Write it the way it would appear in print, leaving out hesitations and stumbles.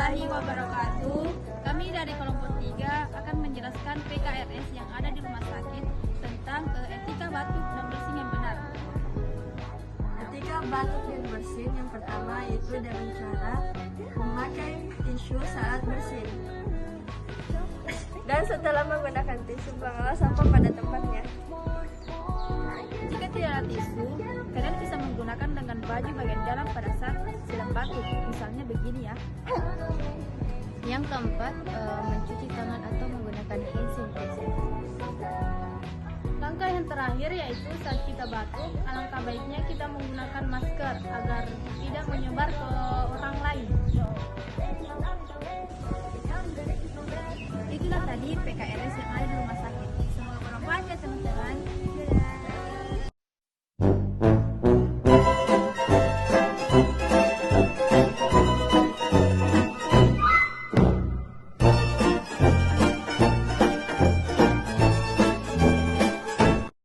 warahmatullahi wabarakatuh. Kami dari kelompok 3 akan menjelaskan PKRS yang ada di rumah sakit tentang etika batuk dan bersin yang benar. Etika batuk dan bersin yang pertama yaitu dengan cara memakai tisu saat bersin. Dan setelah menggunakan tisu, buanglah sampah pada tempatnya. Jika tidak ada tisu, kalian bisa menggunakan dengan baju bagian dalam pada saat sedang batuk. Misalnya begini ya. Yang keempat, mencuci tangan atau menggunakan hand sanitizer. Langkah yang terakhir yaitu saat kita batuk, alangkah baiknya kita menggunakan masker agar tidak menyebar ke orang lain. Itulah tadi PKRS yang ada di rumah sakit.